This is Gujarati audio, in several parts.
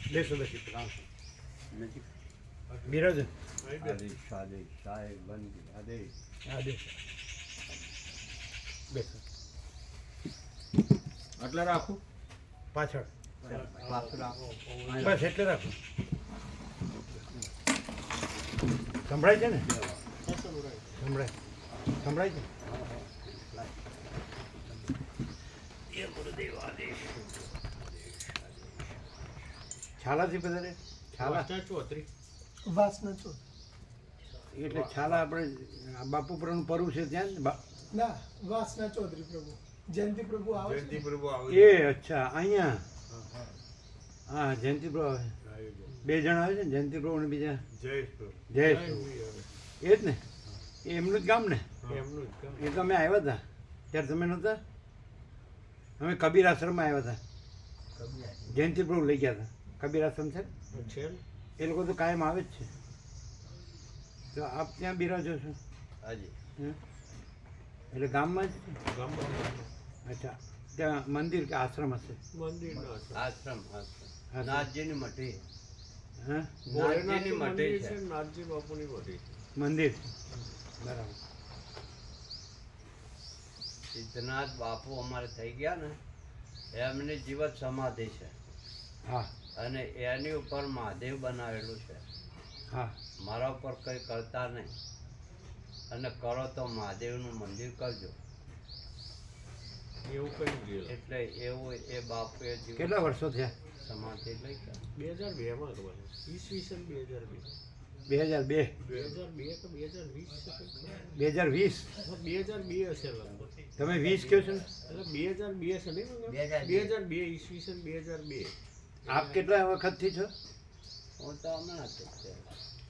બેસો બેસી બિરાજ બેસો એટલે રાખું પાછળ રાખો બસ એટલે રાખો સંભળાય છે ને સંભળાય છે છાલાથી વધારે છાલા વાસના ચોથ એટલે છાલા આપણે બાપુ પરનું પરવું છે ત્યાં જ ના વાસના ચૌધરી પ્રભુ જયંતિ પ્રભુ આવે છે એ અચ્છા અહીંયા હા જયંતિ પ્રભુ આવે બે જણ આવે છે ને જયંતિ પ્રભુ અને બીજા જયેશ પ્રભુ એ જ ને એ એમનું જ ગામ ને એ તો અમે આવ્યા હતા ત્યારે તમે નહોતા અમે કબીર આશ્રમમાં આવ્યા હતા જયંતિ પ્રભુ લઈ ગયા હતા કબીર આશ્રમ છે એ લોકો તો કાયમ આવે જ છે તો આપ ત્યાં બિરાજો છો હાજી એટલે ગામમાં જ અચ્છા ત્યાં મંદિર કે આશ્રમ હશે આશ્રમ નાથજીની મઠી હા નાથજીની મઠી છે મંદિર બરાબર સિદ્ધનાથ બાપુ અમારે થઈ ગયા ને એમની જીવત સમાધિ છે હા અને એની ઉપર મહાદેવ બનાવેલું છે હા મારા ઉપર કંઈ કરતા નહીં અને કરો તો મહાદેવનું મંદિર કરજો એવું કહી એટલે એવું એ બાપુએ કેટલા વર્ષો થયા સમાધિ લઈ ગયા 2002 ઈસવીસન 2002 2002 2020 હશે લગભગ તમે 20 કહો છો ને એટલે 2002 છે નહીં 2002 ઈસવીસન 2002 આપ કેટલા વખતથી છો હું તો હમણાં જ છે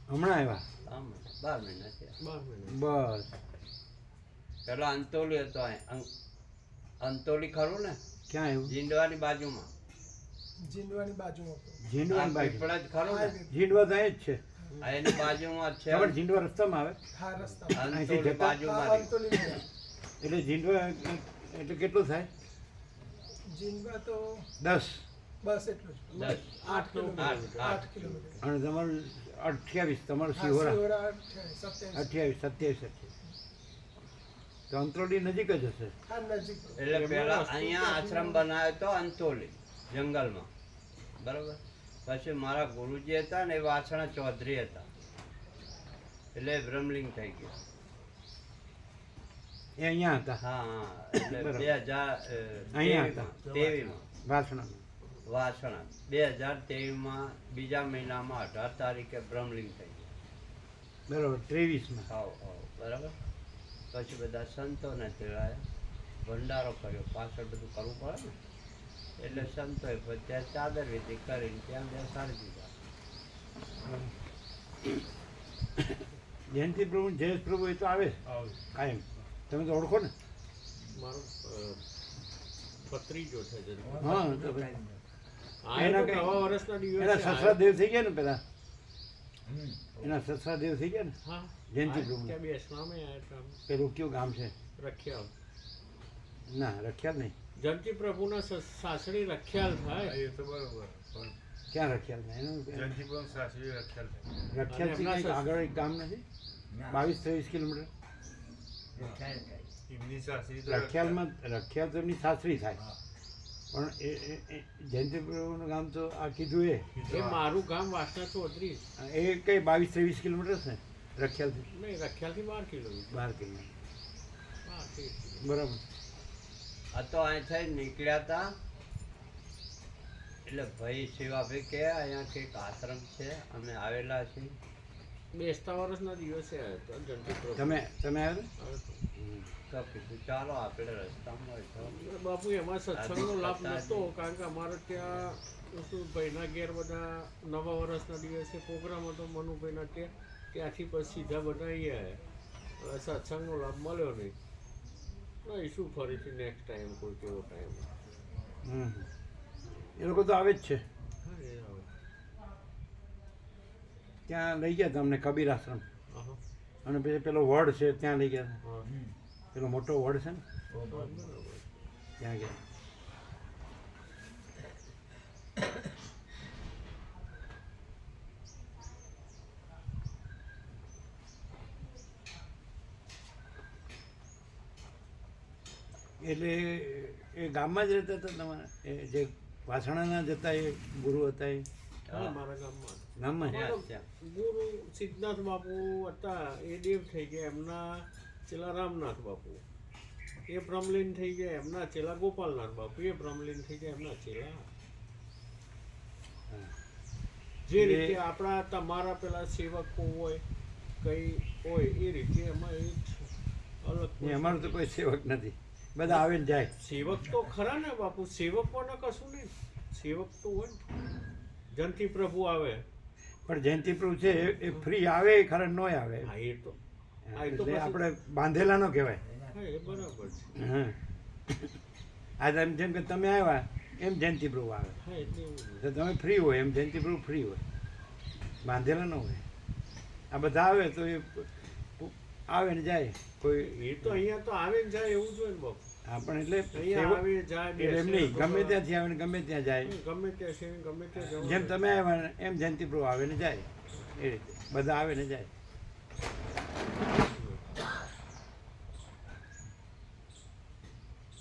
હમણાં આવ્યા 12 મહિના છે બસ પેલા અંતોલી હતો અંતોલી ખરું ને ક્યાં આવ્યું જીંડવાની બાજુમાં જીંદવાની બાજુમાં ઝીંડવાની બાજુ પીપળા જ ખરું ને ઝીંડવા તો અહીં જ છે આ એની બાજુમાં જ છે ખબર ઝીંડવા રસ્તામાં આવે હા રસ્તા અહીંથી અંતોલી જતા? બાજુમાં અંતોલી એટલે ઝીંડવા એટલે કેટલું થાય જીંદવા તો 10 બસ એટલું જ 8 કિલોમીટર 8 કિલોમીટર અને તમારું 28 તમારું સિહોરા સિહોરા 28 27 27 તો અંતરોલી નજીક જ હશે આ નજીક એટલે પેલા અહીંયા આશ્રમ બનાવ્યો તો અંતોલી જંગલમાં બરોબર પછી મારા ગુરુજી હતા ને એ વાસણા ચૌધરી હતા એટલે બ્રહ્મલિંગ થઈ ગયું એ અહીંયા હતા હા હા એટલે બરાબર. 2023 વાસણા વાસણા 2023 બીજા મહિનામાં 18 તારીખે બ્રહ્મલિંગ થઈ ગયું બરાબર 23માં હાવ બરાબર પછી બધા સંતોને તેડાયા ભંડારો કર્યો પાછળ બધું કરવું પડે ને એટલે સંતોએ પછી ત્યાં ચાદર વિધિ કરીને ત્યાં બેસાડી દીધા જયંતિ પ્રભુ જયેશ પ્રભુ એ તો આવે કાયમ તમે તો ઓળખો ને મારો પત્રીજો છે હા તો ભાઈ. આ એના તો કઈ- નવા વર્ષના દિવસે એના સસરા દેવ થઈ ગયા ને પેલા એના સસરા દેવ થઈ ગયા ને હા જયંતિ પ્રભુ ત્યાં બેસવામાં આવ્યા હતા પેલું કયું ગામ છે રખ્યાલ ના રખ્યાલ નહીં જયંતિ પ્રભુના સાસરી રખ્યાલ થાય ક્યાં રખ્યાલ નહીં એનું રખ્યાલથી એમના કંઈક આગળ એક ગામ નથી 22-23 કિલોમીટર રખ્યાલ તો એમની સાસરી થાય પણ એ જયંતિ પ્રભુનું ગામ તો આ કીધું એ મારું ગામ વાસણા ચૌધરી એ કઈ 22-23 કિલોમીટર છે રખ્યાલથી નહીં રખ્યાલથી 12 કિલોમીટર 12 કિલોમીટર 12 બરાબર આ તો અહીંથી નીકળ્યા હતા એટલે ભાઈ શિવાભાઈ કે અહીંયા કંઈક આશ્રમ છે અમે આવેલા છીએ બેસતા વર્ષના દિવસે આવ્યો હતો જયંતિ પ્રભુ તમે આવ્યા તો કીધું ચાલો આપણે રસ્તામાં હોય તો બાપુ એમાં સત્સંગનો લાભ નહોતો કારણ કે અમારે ત્યાં શું ભાઈના ઘેર બધા નવા વર્ષના દિવસે પ્રોગ્રામ હતો મનુભાઈના ત્યાંથી પછી સીધા બધા અહીંયા આવ્યા હવે સત્સંગનો લાભ મળ્યો નહીં નહીં શું ફરીથી નેક્સ્ટ ટાઈમ કોઈ કેવો ટાઈમ એ લોકો તો આવે જ છે હા એ આવે ત્યાં લઈ ગયા તમને કબીર આશ્રમ હા અને પછી પેલો વડ છે ત્યાં લઈ ગયા હા પેલો મોટો વડ છે ને ત્યાં ગયા. એટલે એ ગામમાં જ રહેતા હતા તમારા એ જે વાસણાના જ હતા એ ગુરુ હતા એ હા મારા ગામમાં ગામમાં મારા ગુરુ સિદ્ધનાથ બાપુ હતા એ દેવ થઈ ગયા એમના ચેલા રામનાથ બાપુ, એ બ્રહ્મલીન થઈ ગયા એમના ચેલા ગોપાલનાથ બાપુ, એ બ્રહ્મલીન થઈ ગયા એમના ચેલા. જે રીતે આપણા તમારા પેલા સેવકો હોય કઈ હોય એ રીતે એમાં એ અલગ. અમારું તો કોઈ સેવક નથી, બધા આવે ને જાય. સેવક તો ખરા ને બાપુ, સેવકોને કશું નહીં, સેવક તો હોય ને. જયંતિ પ્રભુ આવે પણ જયંતિ પ્રભુ છે એ ફ્રી આવે ખરા ન આવે. હા એ તો એટલે આપણે બાંધેલા નો કહેવાય. હા એ બરાબર છે. હા આજે જેમ કે તમે આવ્યા એમ જયંતિ પ્રભુ આવે. હા એટલે એવું તો તમે ફ્રી હોય એમ જયંતિ પ્રભુ ફ્રી હોય, બાંધેલા ન હોય. આ બધા આવે તો એ આવે ને જાય. કોઈ એ તો અહીંયા તો આવે ને જાય એવું જ હોય ને બાપુ. હા પણ એટલે અહીંયા આવે જાય એટલે એમ નહીં, ગમે ત્યાંથી આવે ને ગમે ત્યાં જાય. ગમે ત્યાં છે ગમે ત્યાં જવાનું. જેમ તમે આવ્યા ને એમ જયંતિ પ્રભુ આવે ને જાય. એ રીતે બધા આવે ને જાય.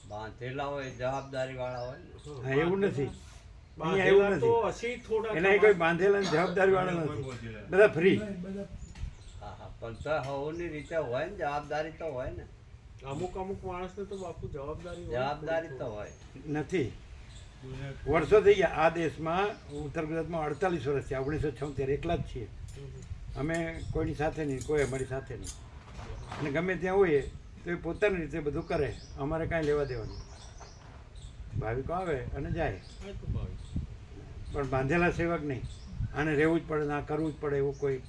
બાંધેલા હોય જવાબદારી વાળા હોય ને. હા એવું નથી, અહીંયા બાંધેલા એવું તો નથી. હસી થોડા એના કોઈ બાંધેલા ને જવાબદારી વાળા નથી, બધા ફ્રી. હા હા પણ તો હવની રીતે હોય ને, જવાબદારી તો હોય ને. અમુક અમુક માણસને તો બાપુ જવાબદારી હોય. જવાબદારી તો હોય. નથી. વર્ષો થઈ ગયા આ દેશમાં, ઉત્તર ગુજરાતમાં 48 વર્ષ થયા, 1976 એકલા જ છીએ અમે. કોઈની સાથે નહીં, કોઈ અમારી સાથે નહીં. અને ગમે ત્યાં હોઈએ તો એ પોતાની રીતે બધું કરે, અમારે કાંઈ લેવા દેવાનું. ભાવિકો આવે અને જાય, હા તો ભાઈ. પણ બાંધેલા સેવક નહીં. આને રહેવું જ પડે, ના કરવું જ પડે એવું કોઈ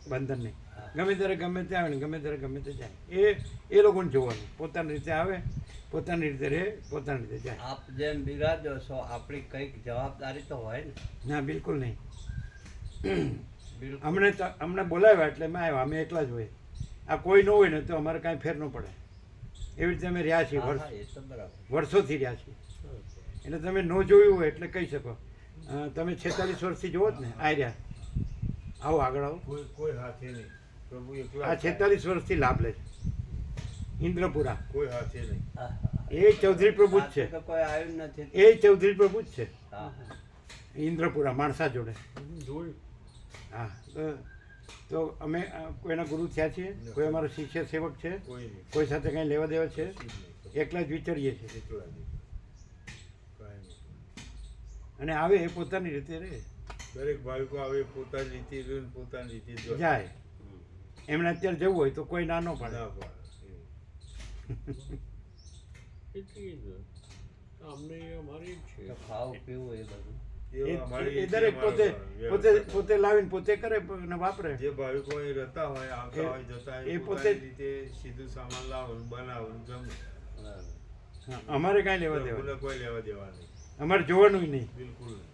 બંધન નહીં. ગમે ત્યારે ગમે ત્યાં આવે ને ગમે ત્યારે ગમે તે જાય. એ લોકોને જોવાનું, પોતાની રીતે આવે, પોતાની રીતે રહે, પોતાની રીતે જાય. આપ જેમ બિરાજો છો આપણી કંઈક જવાબદારી તો હોય ને. ના બિલકુલ નહીં. બિલકુલ. અમને બોલાવ્યા એટલે અમે આવ્યા, અમે એકલા જ હોય. આ કોઈ ન હોય ને તો અમારે કાંઈ ફેર ન પડે. એવી રીતે અમે રહ્યા છીએ, હા, હા, એ તો બરાબર. વર્ષોથી રહ્યા છીએ. એટલે તમે ન જોયું હોય એટલે કહી શકો. તમે 46 વર્ષથી જોવો જ ને આ રહ્યા. આવો આગળ આવો. કોઈ હાથે નહીં, પ્રભુ એકલા આ 46 વર્ષથી લાભ લે છે. ઇન્દ્રપુરા કોઈ હાથે નહીં. હા, હા. એ ચૌધરી પ્રભુ જ છે. આ તો કોઈ આવ્યું નથી. એ ચૌધરી પ્રભુ જ છે. હા હા. ઇન્દ્રપુરા માણસા જોડે. જોયું. હા તો અમે કોઈના ગુરુ થયા છીએ, કોઈ અમારો શિષ્ય સેવક છે, કોઈ નહીં. કોઈ સાથે કંઈ લેવા દેવા છે, કશું જ નહીં. એકલા જ વિચરીએ છીએ. એકલા જ. કાંઈ નહીં. અને આવે એ પોતાની રીતે રહે, દરેક ભાવિકો આવે પોતાની રીતે રહે ને પોતાની રીતે જાય. એમને અત્યારે જવું હોય તો કોઈ ના ન પાડે. ના પાડે. એટલી જ અમને અમારી જ છે. તો ખાવું પીવું એ બધું. એવા અમારી એ દરેક પોતે વ્યવસ્થા. પોતે લાવીને પોતે કરે અને વાપરે. જે ભાવિકો અહીં રહેતા હોય, આવતા હોય, જતા હોય, એ પોતે- પોતાની રીતે સીધું સામાન લાવવાનું, બનાવવાનું, જમવું. બરાબર. હા, અમારે કાંઈ લેવા દેવા પ્રભુને કોઈ લેવા દેવા નહીં. અમારે જોવાનું નહીં. બિલકુલ નહીં.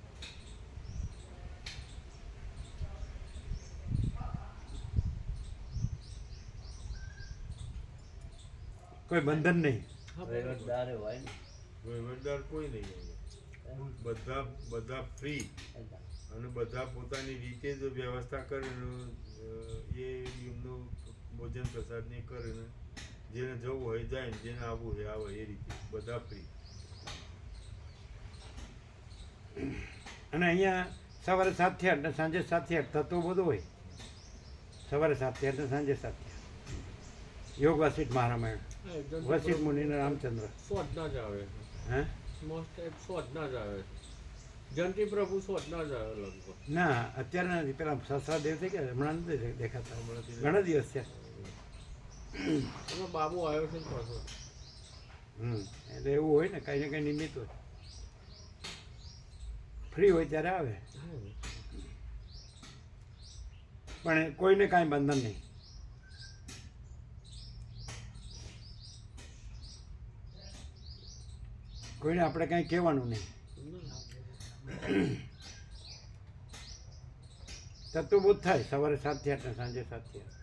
કોઈ બંધન નહીં. હા બરાબર. વહીવટદારે હોય ને. વહીવટદાર કોઈ નહીં અહીંયા. બધા ફ્રી અને બધા પોતાની રીતે જ વ્યવસ્થા કરીને એ એમનું ભોજન પ્રસાદ ને કરીને જેને જવું હોય જાય ને જેને આવવું હોય આવે એ રીતે બધા ફ્રી. અને અહીંયા સવારે 7 થી 8 ને સાંજે 7 થી 8 થતું બધું હોય. સવારે 7 થી 8 ને સાંજે 7 થી 8 યોગ વસિષ્ઠ મહારામાયણ, હા, જયંતિ વસિષ્ઠ પ્રભુ મુનિને રામચંદ્ર. સ્વજના જ આવે હે મોસ્ટ સ્વજના જ આવે. જયંતિ પ્રભુ સ્વજના જ આવે લગભગ. ના અત્યારે નથી, પેલા સસરા દેવ થઈ ગયા, હમણાં નથી દેખાતા, ઘણા દિવસ થયા. એમાં બાબુ આવ્યો છે ને પાછો. એટલે એવું હોય ને, કંઈ ને કંઈ નિમિત્ત હોય. ફ્રી હોય ત્યારે આવે, પણ કોઈને કાંઈ બંધન નહીં. કોઈને આપણે કાંઈ કહેવાનું નહીં. તત્વ બોધ થાય સવારે 7 થી 8 ને સાંજે 7 થી 8.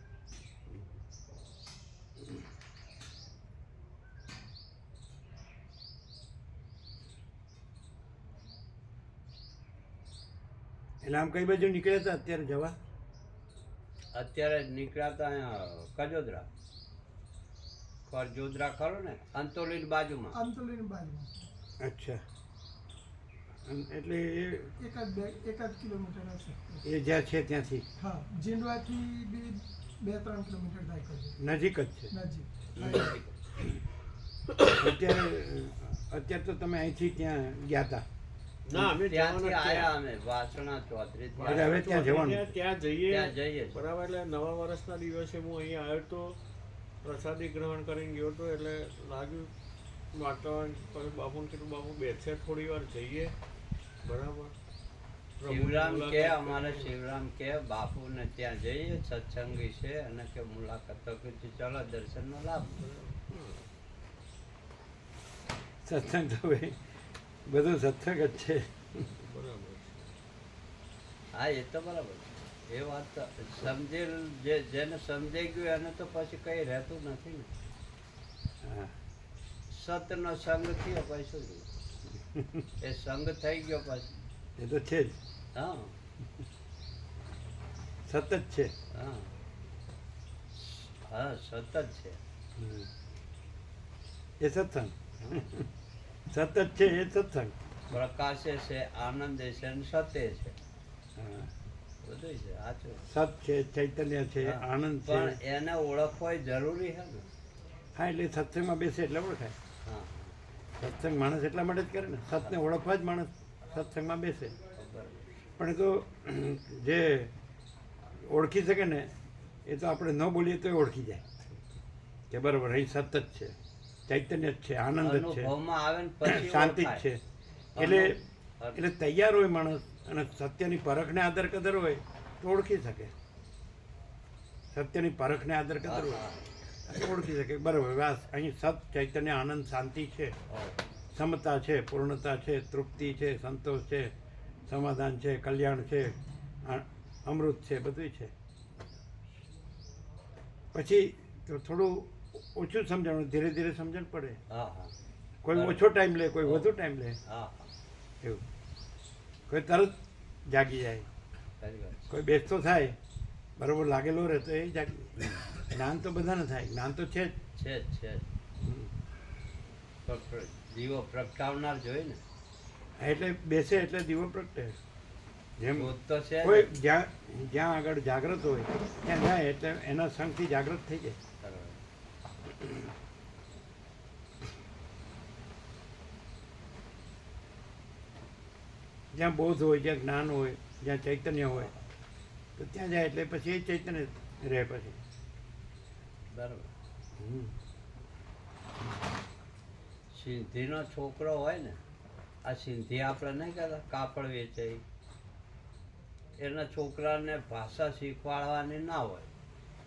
એટલે આમ કઈ બાજુ નીકળ્યા હતા અત્યારે જવા? અત્યારે નીકળ્યા હતા અહીંયા કજોદરા કરજોદરા ખરું ને, અંતોલીની બાજુમાં. અંતોલીની બાજુમાં અચ્છા. એટલે એકાદ કિલોમીટર હશે. એ જ્યાં છે ત્યાંથી હા, જીંડવાથી બી 2-3 કિલોમીટર થાય કરજો. નજીક જ છે. નજીક. અત્યારે તો તમે અહીંથી ત્યાં ગયા હતા. ના, અમે ત્યાંથી જવાના આયા અમે વાસણા ચોત્રી એટલે હવે ત્યાં જવાનું. ત્યાં ત્યાં જઈએ જઈએ. બરાબર. એટલે નવા વર્ષના દિવસે હું અહીંયા આવ્યો તો પ્રસાદી ગ્રહણ કરીને ગયો હતો. એટલે લાગ્યું વાતાવરણ, પછી બાપુને કીધું બાપુ બેસે થોડી વાર જઈએ. બરાબર. શિવરામ કે અમારે શિવરામ કે બાપુને ત્યાં જઈએ, સત્સંગી છે અને કે મુલાકાત તો કીધું ચાલો દર્શનનો લાભ. સત્સંગ તો ભાઈ બધું સત્સંગ જ છે. બરાબર. હા, એ તો બરાબર છે. એ વાત તો સમજેલ જેને સમજાઈ ગયું એને તો પછી કઈ રહેતું નથી ને. હા. સતનો સંગ થયો પછી શું થયું? એ સંગ થઈ ગયો પછી. એ તો છે જ, હા સતત છે. હા હા, સતત છે. એ સત્સંગ સતત છે, એ સત્સંગ. પ્રકાશે છે, આનંદે છે અને સત્ય છે. હા. બધું છે સાચું. સત છે, ચૈતન્ય છે, હા. આનંદ છે. પણ એને ઓળખવો એ જરૂરી છે ને. હા, એટલે સત્સંગમાં બેસે એટલે ઓળખાય. હા, સત્સંગ માણસ એટલા માટે જ કરે ને, સતને ઓળખવા જ માણસ સત્સંગમાં બેસે. ખબર. પણ એ તો જે ઓળખી શકે ને એ તો આપણે ન બોલીએ તો ઓળખી જાય કે બરાબર અહીં સતત છે, ચૈતન્ય જ છે, આનંદ જ છે, અનુભવમાં આવે ને પછી શાંતિ જ ઓળખાય. છે. એટલે તૈયાર હોય માણસ અને સત્યની પરખને આદર કદર હોય તો ઓળખી શકે. સત્યની પરખને આદર કદર હોય તો ઓળખી શકે બરાબર. વાસ અહીં સત, ચૈતન્ય, આનંદ, શાંતિ છે, સમતા છે, પૂર્ણતા છે, તૃપ્તિ છે, સંતોષ છે, સમાધાન છે, કલ્યાણ છે, અમૃત છે, બધું છે. પછી તો થોડું ઓછું સમજણ, ધીરે ધીરે સમજણ પડે. હા હા કોઈ ઓછો ટાઈમ લે, કોઈ વધુ ટાઈમ લે, હા હા, એવું. કોઈ તરત જાગી જાય, ખરી વાત છે. કોઈ બેસતો થાય, બરાબર લાગેલો રહે તો એ જાગી. જ્ઞાન તો બધાને થાય, જ્ઞાન તો છે જ. છે જ, છે જ. દીવો પ્રગટાવનાર જોઈએ ને. એટલે બેસે એટલે દીવો પ્રગટે. જેમ શોધ તો છે જ. કોઈ જ્યાં આગળ જાગ્રત હોય ત્યાં જાય એટલે એના સંગથી જાગૃત થઈ જાય. બરાબર. જ્યાં બોધ હોય, જ્યાં જ્ઞાન હોય, જ્યાં ચૈતન્ય હોય તો ત્યાં જાય એટલે પછી એ ચૈતન્ય રહે પછી. બરાબર. હમ. સિંધીનો છોકરો હોય ને, આ સિંધી આપણે નહીં કહેતા કાપડ વેચે, એના છોકરાને ભાષા શીખવાડવાની ના હોય,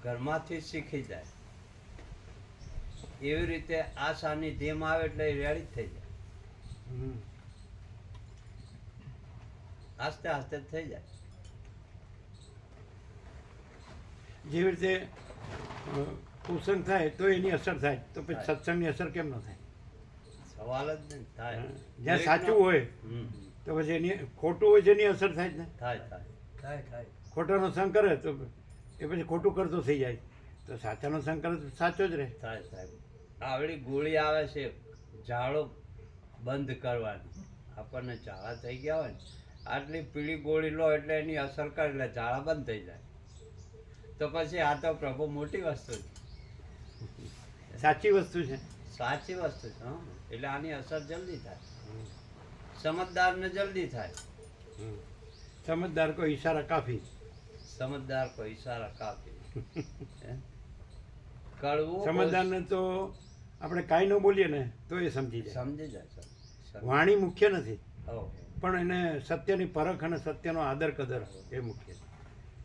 ઘરમાંથી જ શીખી જાય. એવી રીતે આ સાનિધ્યમાં આવે એટલે એ રેડી જ થઈ જાય. હમ. આસ્તે આસ્તે જ થઈ જાય. જેવી રીતે કુસંગ થાય તો એની અસર થાય તો પછી થાય. સત્સંગની અસર કેમ ન થાય? સવાલ જ નહીં થાય. જ્યાં સાચું હોય હમ. તો પછી એની ખોટું હોય છે એની અસર થાય જ ને. થાય થાય થાય થાય ખોટાનો સંગ કરે તો એ પછી ખોટું કરતો થઈ જાય, તો સાચાનો સંગ કરે તો સાચો જ રહે. થાય થાય. આવડી ગોળી આવે છે ઝાડો બંધ કરવાની. આપણને ઝાડા થઈ ગયા હોય ને, આટલી પીળી ગોળી લો એટલે એની અસર કરે એટલે ઝાડા બંધ થઈ જાય. તો પછી આ તો પ્રભુ મોટી વસ્તુ છે, સાચી વસ્તુ છે. સાચી વસ્તુ છે. હં. એટલે આની અસર જલ્દી થાય, સમજદારને જલ્દી થાય. હમ. સમજદાર કો ઈશારા કાફી. સમજદાર કોઈ ઈશારા કાપી. હે? કડવું સમજદારને તો આપણે કાંઈ ન બોલીએ ને તો એ સમજી જાય. સમજી જાય. વાણી મુખ્ય નથી, હો પણ એને સત્યની પરખ અને સત્યનો આદર કદર એ મુખ્ય છે.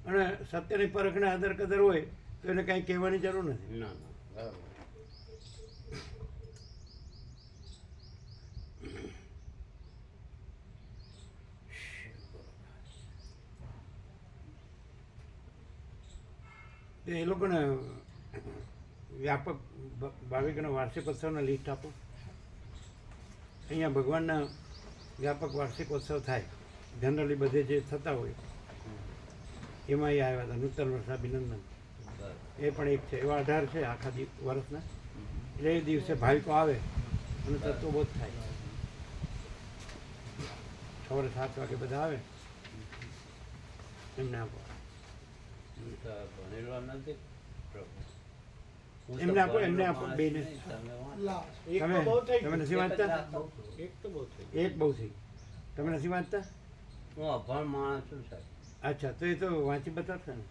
અને સત્યની પરખ અને આદર કદર હોય તો એને કાંઈ કહેવાની જરૂર નથી. ના ના બરાબર. એ લોકોને વ્યાપક ભાવિકોના વાર્ષિક ઉત્સવના લિસ્ટ આપો. અહીંયા ભગવાનના વ્યાપક વાર્ષિક ઉત્સવ થાય જનરલી બધે જે થતા હોય એમાં એ આવ્યા હતા નૂતન વર્ષ અભિનંદન. બરાબર. એ પણ એક છે. એવા 18 છે આખા વર્ષના. એટલે એ દિવસે ભાવિકો આવે અને તત્વબોધ થાય. સવારે 7 વાગે બધા આવે એમને આપો. હું તો ભણેલો નથી પ્રભુ. હું તો એમને આપો, એમને ભણેલો આપો, માણસ બેયને. નહીં, તમે વાંચો. લાવ. એક તો તમે બહુ થઈ તમે ગયું. નથી વાંચતા? એક તો બહુ થઈ ગયું. એક બહુ થઈ. તમે નથી વાંચતા? હું અભણ માણસ છું સાહેબ. અચ્છા, તો એ તો વાંચી બતાવશે ને.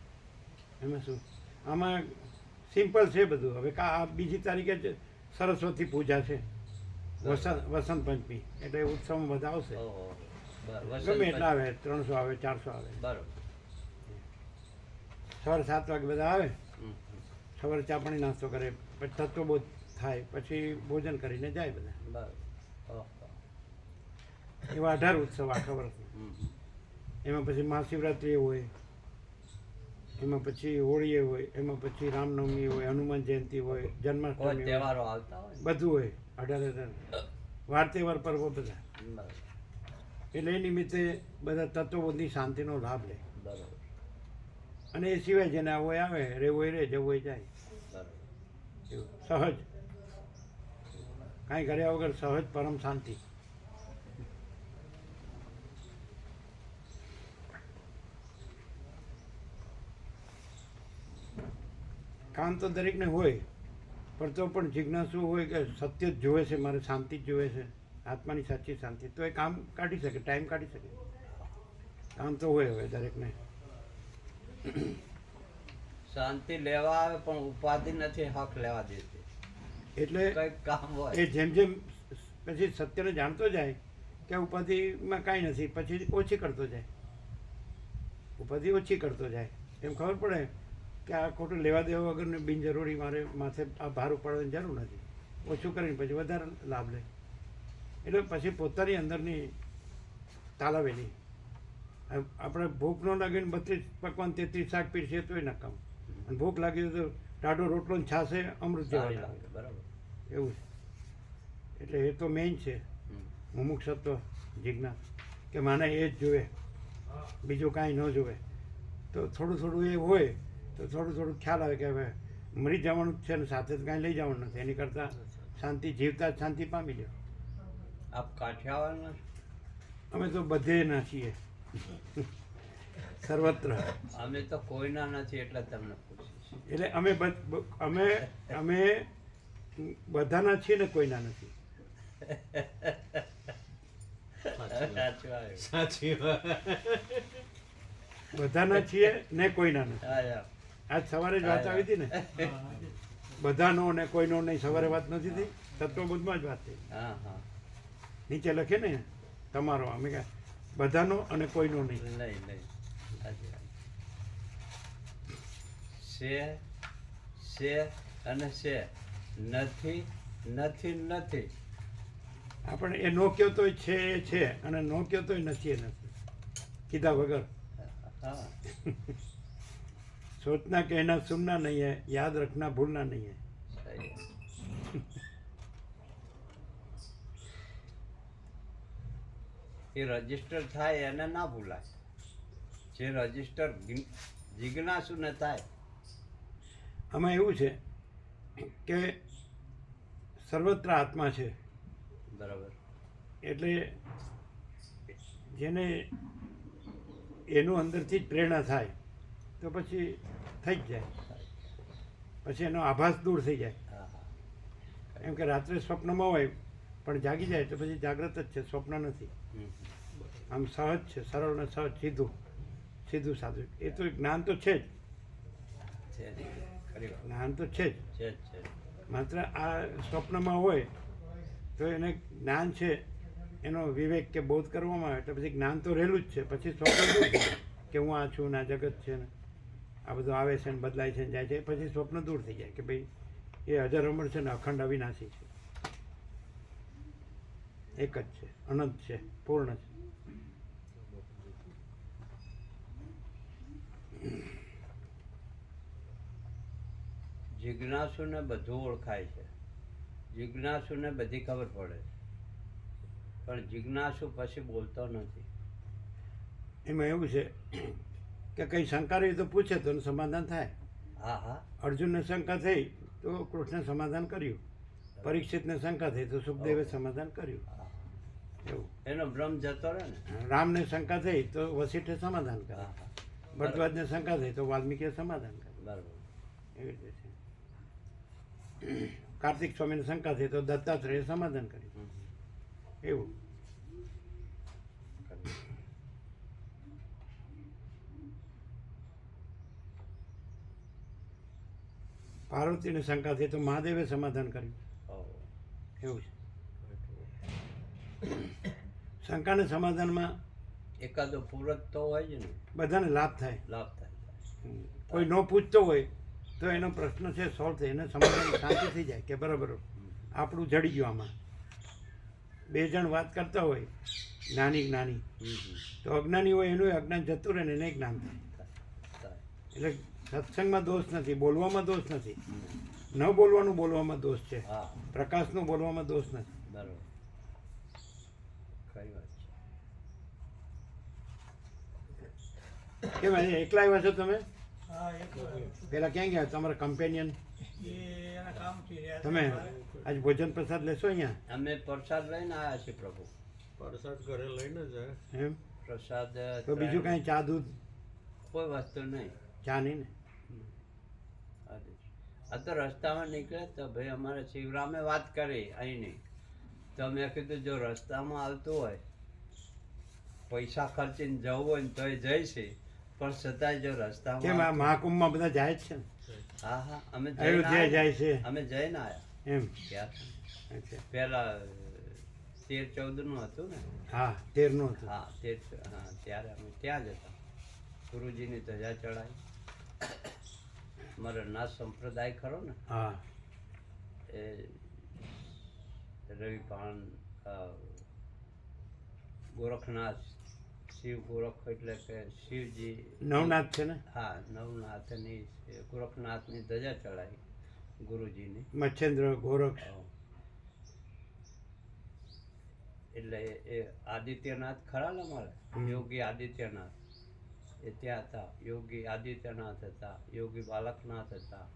એમાં શું, આમાં સિમ્પલ છે બધું. હવે આ બીજી તારીખે જ સરસ્વતી પૂજા છે, વસંત પંચમી, એટલે ઉત્સવમાં બધા આવશે. ઓહો. બરાબર. ગમે એટલા આવે, 300 આવે, 400 આવે. બરાબર. સવારે 7 વાગે બધા આવે, હમ. સવારે ચા પાણી નાસ્તો કરે, પછી તત્વબોધ થાય, પછી ભોજન કરીને જાય બધા. બરાબર. ઓહો. એવા 18 ઉત્સવ આખા વર્ષના. હમ. એમાં પછી મહાશિવરાત્રિ હોય, એમાં પછી હોળી હોય, એમાં પછી રામનવમી હોય, હનુમાન જયંતિ હોય, કોઈ જન્માષ્ટમી હોય, તહેવારો આવતા હોય ને? બધું હોય. 18 વાર તહેવાર પર્વો બધા. બરાબર. એટલે એ નિમિત્તે બધા તત્વબોધની શાંતિનો લાભ લે. બરાબર. અને એ સિવાય જેને આવો આવે, રહેવું હોય રહે, જવું હોય જાય. બરાબર. એવું સહજ, કાંઈ કર્યા વગર સહજ પરમ શાંતિ. કામ તો દરેકને હોય, પણ તો પણ જિજ્ઞાસુ હોય કે સત્ય જ જોવે છે, મારે શાંતિ જ જોવે છે, આત્માની સાચી શાંતિ, તો એ કામ કાઢી શકે, ટાઈમ કાઢી શકે. કામ તો હોય હવે દરેકને. શાંતિ લેવા આવે પણ ઉપાધિ નથી હક લેવા દેતી. એટલે કઈક કામ હોય. એ જેમ જેમ પછી સત્યને જાણતો જાય કે આ ઉપાધિમાં કાંઈ નથી, પછી ઓછી કરતો જાય, ઉપાધિ ઓછી કરતો જાય. એમ ખબર પડે કે આ ખોટું લેવા દેવા વગરને બિનજરૂરી મારે માથે આ ભાર ઉપાડવાની જરૂર નથી. ઓછું કરીને પછી વધારે લાભ લે. એટલે પછી પોતાની અંદરની તાલાવેલી. આપણે ભૂખ ન લાગે ને 32 પકવાન 33 શાક પીરશે તોય નકામ. અને ભૂખ લાગી તો ટાઢો રોટલો ને છાશે અમૃત જેવા સારી લાગે. લાગે. બરાબર. એવું છે. એટલે એ તો મેઇન છે હમ. મુમુક્ષત્વ, જિજ્ઞાસ, કે માને એ જ જોવે, બીજું કાંઈ ન જોવે. તો થોડું થોડું એ હોય તો થોડું થોડું ખ્યાલ આવે કે હવે મરી જવાનું જ છે ને સાથે તો કાંઈ લઈ જવાનું નથી. એની કરતાં શાંતિ જીવતા જ શાંતિ પામી લ્યો. આપ કાઠિયાવાડના છો? અમે તો બધેના છીએ, સર્વત્ર. અમે તો કોઈના નથી એટલે તમને પૂછીશ. એટલે અમે બધાના છીએ ને કોઈના નથી. સાચું આવ્યું. સાચી વાત. બધાના છીએ ને કોઈના નથી. હા, યાર. આજ સવારે જ વાત આવી હતી ને, બધાનો ને કોઈનો નહીં. સવારે વાત નથી થઈ, તત્વબોધમાં જ વાત થઈ. હા, હા. નીચે લખે ને તમારો, અમે કહે બધાનો અને કોઈનો નહીં. નહીં, નહીં. સાચી વાત. છે અને છે, નથી નથી નથી. આપણે એ નો કયો તોય છે એ છે, અને નો કયો તોય નથી એ નથી, કીધા વગર. હા. सोचना कहना सुनना नहीं है, याद रखना भूलना नहीं है. સહી. એ રજીસ્ટર થાય એને ના ભૂલાય. જે રજીસ્ટર જિજ્ઞાસુ ને થાય. આમાં એવું છે કે સર્વત્ર આત્મા છે. બરાબર. એટલે જેને એનું અંદરથી જ પ્રેરણા થાય તો પછી થઈ જ જાય, પછી એનો આભાસ દૂર થઈ જાય. હા, હા. એમ કે રાત્રે સ્વપ્નમાં હોય પણ જાગી જાય તો પછી જાગ્રત જ છે, સ્વપ્ન નથી. હમ. આમ સહજ છે, સરળ ને સહજ, સીધું સીધું સાધું. એ તો જ્ઞાન તો છે જ, છે ને. ખરી વાત. જ્ઞાન તો છે જ. છે જ, છે જ. માત્ર આ સ્વપ્નમાં હોય તો એને જ્ઞાન છે, એનો વિવેક કે બોધ કરવામાં આવે તો પછી જ્ઞાન તો રહેલું જ છે. પછી સ્વપ્ન દૂર થાય કે હું આ છું ને આ જગત છે ને આ બધું આવે છે ને બદલાય છે ને જાય છે. પછી સ્વપ્ન દૂર થઈ જાય કે ભાઈ એ અજર અમર છે ને અખંડ અવિનાશી છે, એક જ છે, અનંત છે, પૂર્ણ છે. જિજ્ઞાસુને બધું ઓળખાય છે, જિજ્ઞાસુને બધી ખબર પડે છે, પણ જિજ્ઞાસુ પછી બોલતો નથી. એમાં એવું છે કે કંઈ શંકા રહી તો પૂછે તો એનું સમાધાન થાય. હા હા અર્જુનને શંકા થઈ તો કૃષ્ણે સમાધાન કર્યું, પરીક્ષિતને શંકા થઈ તો સુખદેવે સમાધાન કર્યું. હા. એવું એનો ભ્રમ જતો રહે ને. રામને શંકા થઈ તો વશિષ્ઠે સમાધાન કર્યું, હા હા ભરદ્વાજને શંકા થઈ તો વાલ્મીકીએ સમાધાન કર્યું. બરાબર. એવી રીતે છે. કાર્તિક સ્વામીને શંકા થઈ તો દત્તાત્રેયે સમાધાન કર્યું. હમ. એવું પાર્વતીને શંકા થઈ તો મહાદેવે સમાધાન કર્યું. ઓહ. એવું છે. શંકાને સમાધાનમાં એકાદો પૂરક તો હોય જ ને, બધાને લાભ થાય. લાભ થાય. કોઈ ન પૂછતો હોય તો એનો પ્રશ્ન છે સોલ્વ થાય, એને સમાધાન શાંતિ થઈ જાય કે બરાબર આપણું જડી ગયું આમાં. બે જણ વાત કરતા હોય જ્ઞાની તો અજ્ઞાની હોય એનું અજ્ઞાન જતું રહે ને એને જ્ઞાન થાય. થાય. એટલે સત્સંગમાં દોષ નથી, બોલવામાં દોષ નથી, ન બોલવાનું બોલવામાં દોષ છે, હા પ્રકાશનું બોલવામાં દોષ નથી. બરાબર. ખરી વાત છે. કેમ અહીંયા એકલા આવ્યા છો તમે? હા એકલો પેલા ક્યાં ગયા તમારા કમ્પેનિયન? એ એના કામથી રહ્યા તમે આજ ભોજન પ્રસાદ લેશો અહીંયા અમે પ્રસાદ લઈને આવ્યા છીએ પ્રભુ. પ્રસાદ ઘરે લઈને જાય. એમ? પ્રસાદ તો બીજું કાંઈ ચા દૂધ? કોઈ વસ્તુ નહીં. ચા નહીં ને? આ તો રસ્તામાં નીકળે તો ભાઈ અમારે શિવરામે વાત કરી અહીંની, તો મેં કીધું જો રસ્તામાં આવતું હોય પૈસા ખર્ચીને જવું હોય ને તો એ જઈશે, પણ છતાંય જો કેમ રસ્તામાં આ મહાકુંભમાં બધા જાય જ છે ને? હા હા અમે અયોધ્યા જાય છે અમે જઈને આવ્યા. એમ? ક્યાં અચ્છા. પેલા 13-14 નું હતું ને. હા 13નું હતું. હા 13 હા ત્યારે અમે ત્યાં જ હતા. ગુરુજીની ધજા ચડાવી. અમારો નાથ સંપ્રદાય ખરો ને હા એ રવિપાન ગોરખનાથ, શિવ ગોરખ એટલે કે શિવજી નવનાથ છે ને? હા નવનાથની ગોરખનાથની ધજા ચડાવી ગુરુજીની. મચ્છેન્દ્ર ગોરક્ષ. એટલે એ આદિત્યનાથ ખરા ને અમારે યોગી આદિત્યનાથ એ ત્યાં હતા. યોગી આદિત્યનાથ હતા, યોગી બાલકનાથ હતા,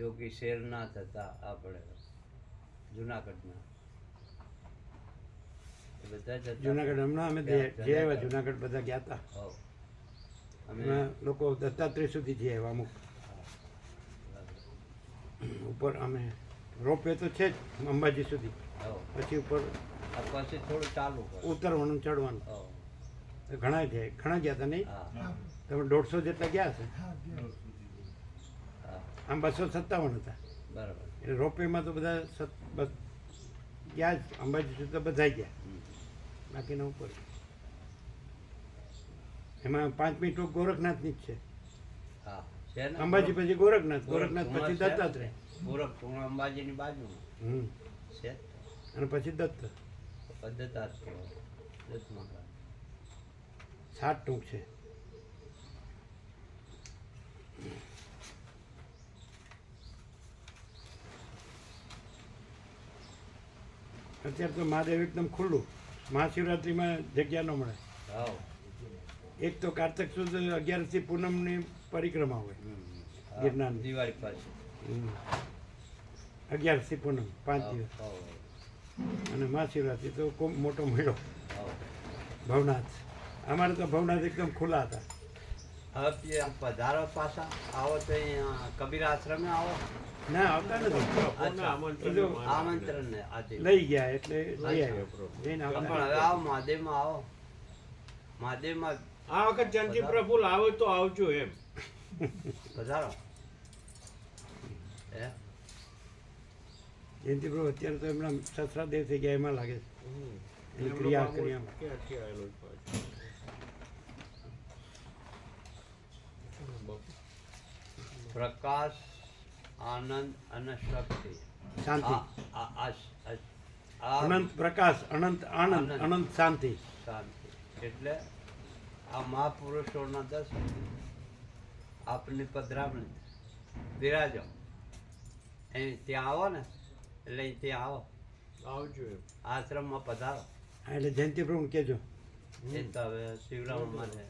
યોગી શેરનાથ હતા આપણે જુનાગઢના. એ બધા જ હતા. જુનાગઢ હમણાં અમે જે આવ્યા જુનાગઢ બધા ગયા હતા. હોવ. અમે એમાં લોકો દત્તાત્રેય સુધી જઈ આવ્યા અમુક. ઉપર અમે રોપવે તો છે જ અંબાજી સુધી, હોવ. પછી ઉપર આ પછી થોડું ચાલુ કરે. ઉતરવાનું ચડવાનું. હોવ. તો ઘણા જાય, ઘણા ગયા હતા નહીં? હા તમે 150 જેટલા ગયા હશે. હા ગયા. હા આમ 257 હતા. બરાબર. એટલે રોપવેમાં તો બધા બસ ગયા જ, અંબાજી સુધી તો બધા ગયા, હમ. બાકીના ઉપર. એમાં 5મી ટોક ગોરખનાથની જ છે. હા છે ને અંબાજી પછી ગોરખનાથ, ગોરખનાથ પછી દત્તાત્રેય. ગોરખ અંબાજીની બાજુમાં હમ. છે. અને પછી દત્ત. પદ્ધતા છે દત્ત મહારાજ. 7 ટૂંક છે. અત્યારે તો મહાદેવ એકદમ ખુલ્લું, મહાશિવરાત્રિમાં જગ્યા ન મળે. હાવ. એક તો કાર્તક સુદ 11થી પૂનમની પરિક્રમા હોય હમ. હા, ગિરનારની. દિવાળી પછી 11થી પૂનમ 5 દિવસ. હાવ, અને મહાશિવરાત્રિ તો ખૂબ મોટો મેળો હાવ. ભવનાથ. અમારે તો ભવનાથ એકદમ ખુલ્લા હતા. હવે ત્યાં પધારો પાછા આવો તો અહીંયા કબીર આશ્રમે આવો. ના આવતા નથી, કોને આમંત્રણ જો મારે? આમંત્રણ ને આજે લઈ ગયા એટલે લઈ અચ્છા, આવ્યા. બરોબર. જઈને પણ આવતા હવે આવો મહાદેવમાં આવો. મહાદેવમાં આ વખત જયંતિ પ્રફુલ આવે તો આવજો એમ. પધારો. હે જયંતિ પ્રભુ અત્યારે તો એમના સસરા દેવ થઈ ગયા એમાં લાગે છે. એની એમનો ક્રિયા બાબો ક્રિયામાં. ક્યાંથી આવેલો પાછો? પ્રકાશ, આનંદ અને શક્તિ. શાંતિ. આ અનંત પ્રકાશ, અનંત આનંદ, આનંદ. અનંત શાંતિ. શાંતિ એટલે આ મહાપુરુષોના દર્શન આપની પધરામણી બિરાજો. અહીં ત્યાં આવો ને એટલે અહીં ત્યાં આવો આવજો એમ. આશ્રમમાં પધારો. હા, એટલે જયંતિ પ્રભુ કહેજો એ તો હવે શિવરામ અમારે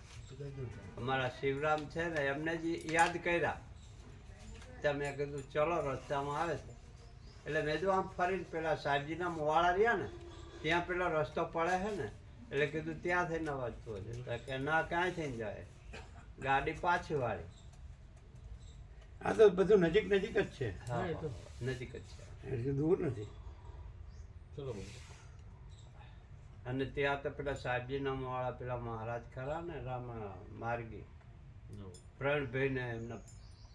અમારા શિવરામ છે ને એમને જ યાદ કર્યા ત્યાં મેં કીધું ચલો રસ્તામાં આવે છે એટલે મેં જો આમ ફરીને પેલા સાહેબજીના મોવાળા રહ્યા ને ત્યાં પેલો રસ્તો પડે છે ને એટલે કીધું ત્યાં થઈને વાંચતું હશે તો કે ના ક્યાંય થઈને જાય ગાડી પાછી વાળી આ તો બધું નજીક નજીક જ છે, હા હા, એ તો. નજીક જ છે એટલે દૂર નથી. ચલો ભાઈ અને ત્યાં તો પેલા સાહેબજીના મોવાળા પેલા મહારાજ ખરા ને રામ માર્ગી પ્રવીણભાઈ ને એમના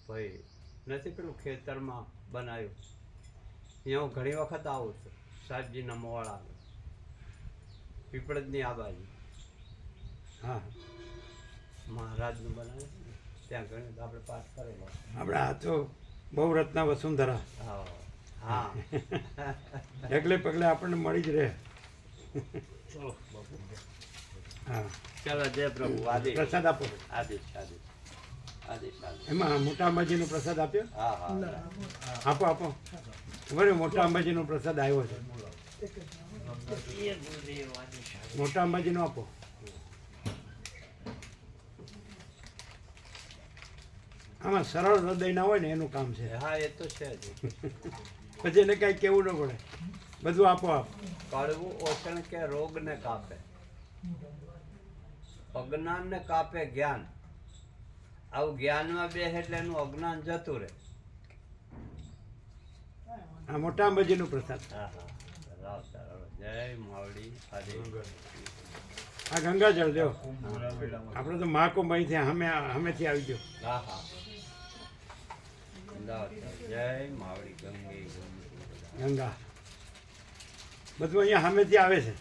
ભાઈ નથી પેલું ખેતરમાં બનાવ્યું અહીંયા હું ઘણી વખત આવું છું સાહેબજીના મોવાળા પીપળજની આ બાજુ હા, મહારાજનું બનાવ્યું છે ને, ત્યાં ઘણી આપણે પાઠ કરેલો આપણે આ તો બહુ રત્ના વસુંધરા, હા હા ડગલે પગલે આપણને મળી જ રહે. ચલો બાપુ હા, ચાલો જય પ્રભુ આદેશ પ્રસાદ આપો. આદેશ આદેશ આદેશ આદેશ એમાં મોટા અંબાજીનો પ્રસાદ આપ્યો? હા હા આપો આપો. બરે મોટા અંબાજીનો પ્રસાદ આવ્યો છે, મોટા અંબાજીનો આપો. આમાં સરળ હૃદય ના હોય ને એનું કામ છે, હા એ તો છે જ પછી એને કાંઈ કેવું ન પડે, બધું આપો આપ. કડવું ઓછણ કે રોગ ને કાપે અજ્ઞાન ને કાપે જ્ઞાન આવું જ્ઞાનમાં બે એટલે એનું અજ્ઞાન જતું રહે આ મોટા અંબાજીનો પ્રસાદ. હા હા રાવ તારો જય માવડી આદિ આ ગંગાજળ લ્યો, આપણે તો મહાકુંભ અહીંથી હમેથી આવી ગયો. હા હા અમદાવાદ જય માવડી ગંગે ગંગા બધું અહીંયા સામેથી આવે છે.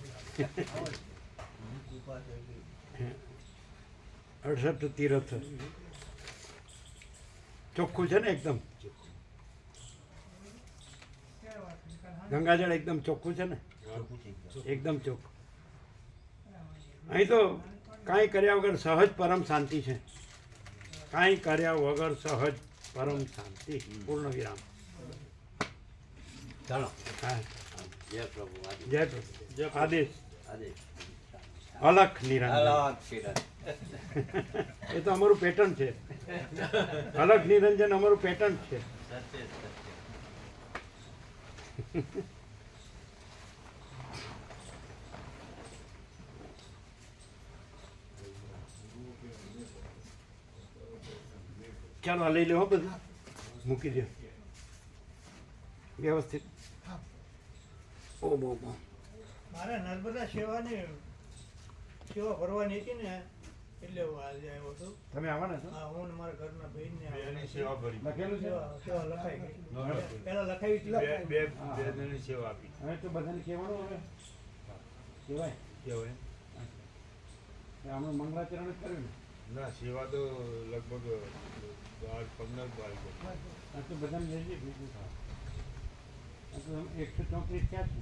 68 તીરથ ચોખ્ખું છે ને એકદમ, ગંગાજળ એકદમ ચોખ્ખું છે ને, એકદમ ચોખ્ખું. અહીં તો કાંઈ કર્યા વગર સહજ પરમ શાંતિ છે, કાંઈ કર્યા વગર સહજ પરમ શાંતિ, પૂર્ણ વિરામ. ચાલો હા, જય પ્રભુ આદિ જય પ્રભુ. આદેશ આદેશ અલખ નિરંજન, અલગ કિરણ એ તો અમારું પેટર્ન છે. અલખ નિરંજન અમારું પેટર્ન છે. સત્ય સત્ય ચાલો આ લઈ લો બધું, મૂકી દો વ્યવસ્થિત. ઓ બહુ બહુ મારે નર્મદા સેવાની સેવા ભરવાની હતી ને એટલે હું આજે આવ્યો હતો. તમે આવવાના છો? હા, હું ને મારા ઘરના ભાઈને બેની સેવા ભરી લખેલું છે? સેવા લખાઈ ગઈ. પહેલા લખાવી હતી. બેની સેવા આપી હવે તો બધાને કહેવાનું, હવે કહેવાય કેવાય હમણાં મંગળાચરણ જ કર્યું ને, ના સેવા તો લગભગ 15 બાળકો આ તો બધાને લઈ જઈએ ભેગું થાય. આ તો 134 ક્યાં છે?